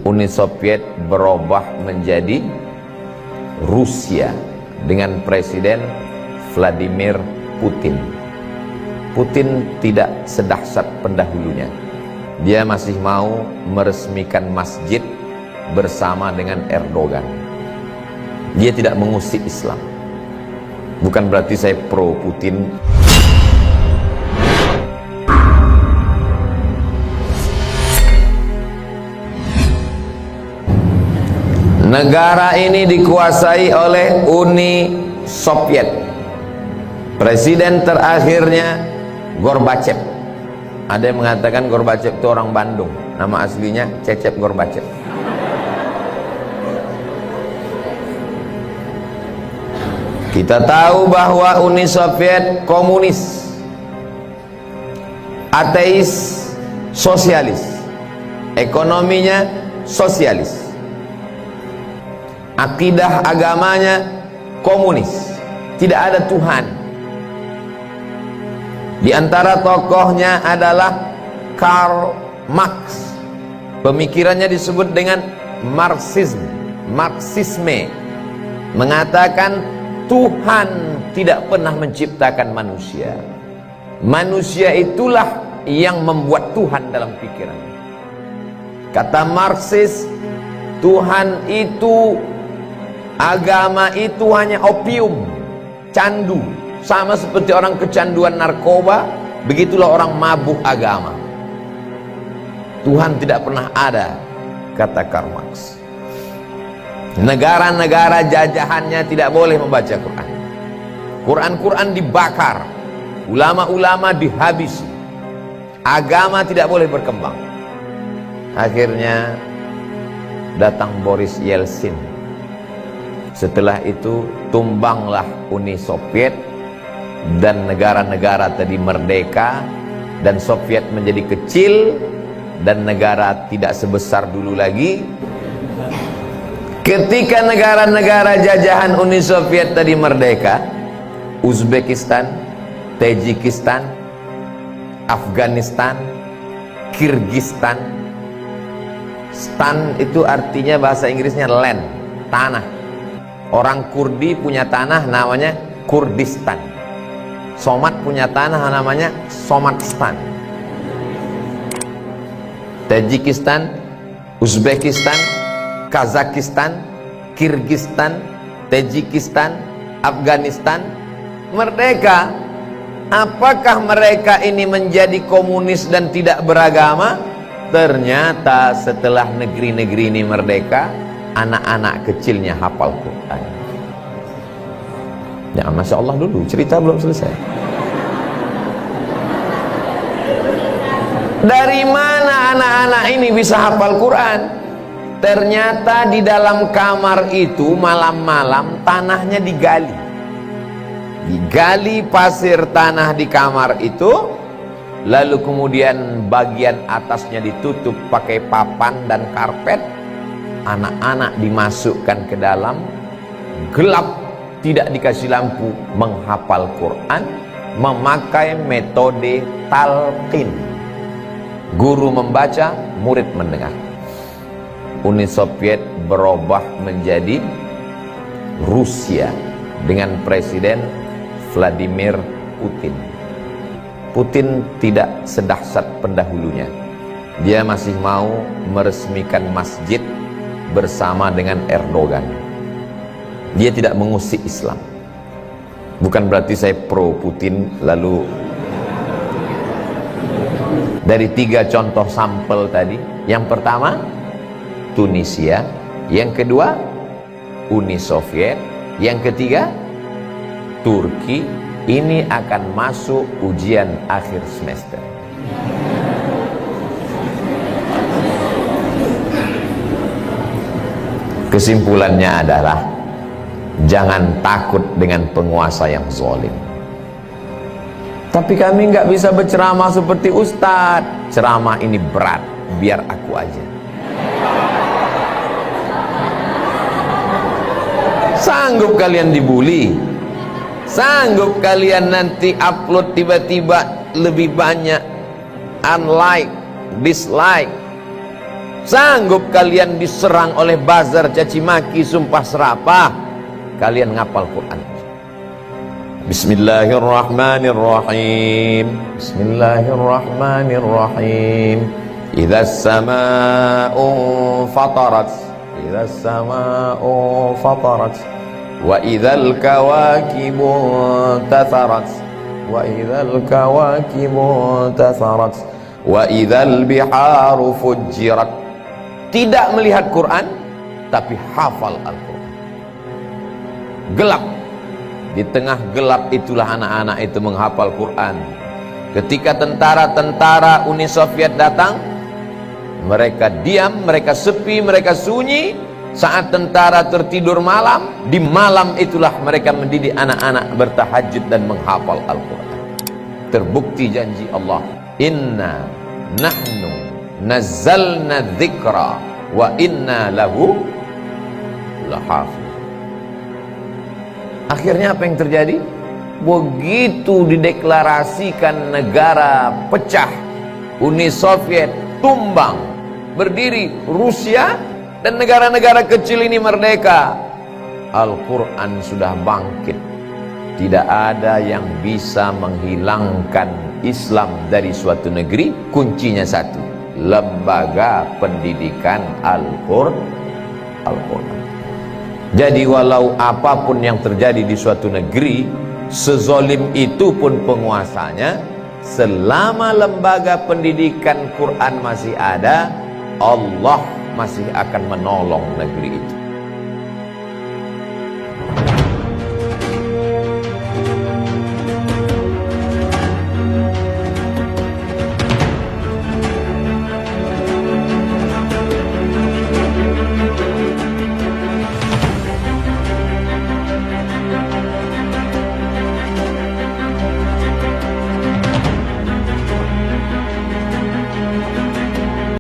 Uni Soviet berubah menjadi Rusia dengan Presiden Vladimir Putin. Putin tidak sedahsyat pendahulunya. Dia masih mau meresmikan masjid bersama dengan Erdogan. Dia tidak mengusik Islam. Bukan berarti saya pro Putin. Negara ini dikuasai oleh Uni Soviet. Presiden terakhirnya Gorbachev. Ada yang mengatakan Gorbachev itu orang Bandung. Nama aslinya Cecep Gorbachev. Kita tahu bahwa Uni Soviet komunis, ateis, sosialis. Ekonominya sosialis. Akidah agamanya komunis, tidak ada Tuhan. Di antara tokohnya adalah Karl Marx. Pemikirannya disebut dengan Marxisme, mengatakan Tuhan tidak pernah menciptakan manusia. Manusia itulah yang membuat Tuhan dalam pikiran. Kata Marxis, Tuhan itu, agama itu hanya opium, candu. Sama seperti orang kecanduan narkoba, begitulah orang mabuk agama. Tuhan tidak pernah ada, kata Karl Marx. Negara-negara jajahannya tidak boleh membaca Quran. Quran dibakar, ulama-ulama dihabisi, agama tidak boleh berkembang. Akhirnya datang Boris Yeltsin. Setelah itu tumbanglah Uni Soviet, dan negara-negara tadi merdeka, dan Soviet menjadi kecil, dan negara tidak sebesar dulu lagi. Ketika negara-negara jajahan Uni Soviet tadi merdeka, Uzbekistan, Tajikistan, Afghanistan, Kirgistan. Stan itu artinya bahasa Inggrisnya land, tanah. Orang Kurdi punya tanah namanya Kurdistan. Somat punya tanah namanya Somatstan. Tajikistan, Uzbekistan, Kazakistan, Kirgistan, Tajikistan, Afghanistan merdeka. Apakah mereka ini menjadi komunis dan tidak beragama? Ternyata setelah negeri-negeri ini merdeka, anak-anak kecilnya hafal Quran. Ya, Masya Allah dulu, cerita belum selesai. Dari mana anak-anak ini bisa hafal Quran? Ternyata di dalam kamar itu malam-malam tanahnya digali. Digali pasir tanah di kamar itu, lalu kemudian bagian atasnya ditutup pakai papan dan karpet. Anak-anak dimasukkan ke dalam, gelap, tidak dikasih lampu, menghafal Quran, memakai metode talqin. Guru membaca, murid mendengar. Uni Soviet berubah menjadi Rusia dengan Presiden Vladimir Putin. Putin tidak sedahsyat pendahulunya. Dia masih mau meresmikan masjid bersama dengan Erdogan. Dia tidak mengusik Islam. Bukan berarti saya pro Putin. Lalu dari 3 contoh sampel tadi, yang pertama Tunisia, yang kedua Uni Soviet, yang ketiga Turki. Ini akan masuk ujian akhir semester. Kesimpulannya adalah jangan takut dengan penguasa yang zalim. Tapi kami nggak bisa berceramah seperti Ustadz. Ceramah ini berat, biar aku aja. Sanggup kalian dibully? Sanggup kalian nanti upload tiba-tiba lebih banyak unlike, dislike, Sanggup kalian diserang oleh buzzer, caci maki, sumpah serapah, kalian ngapal Quran. Bismillahirrahmanirrahim. Bismillahirrahmanirrahim. Idzas samaa'u fatarat. Idzas samaa'u fatarat. Wa idzal kawakibu tatharat. Wa idzal kawakibu tatharat. Wa idzal biharu fujjirat. Tidak melihat Quran, tapi hafal Al-Quran. Gelap. Di tengah gelap itulah anak-anak itu menghafal Quran. Ketika tentara-tentara Uni Soviet datang, mereka diam, mereka sepi, mereka sunyi. Saat tentara tertidur malam, di malam itulah mereka mendidik anak-anak bertahajud dan menghafal Al-Quran. Terbukti janji Allah, inna nahnu nazzalna dzikra wa inna lahu lahafiz. Akhirnya apa yang terjadi? Begitu dideklarasikan negara pecah, Uni Soviet tumbang, berdiri Rusia dan negara-negara kecil ini merdeka. Al-Quran sudah bangkit. Tidak ada yang bisa menghilangkan Islam dari suatu negeri. Kuncinya satu, lembaga pendidikan Al-Quran. Jadi walau apapun yang terjadi di suatu negeri, sezolim itu pun penguasanya, selama lembaga pendidikan Quran masih ada, Allah masih akan menolong negeri itu.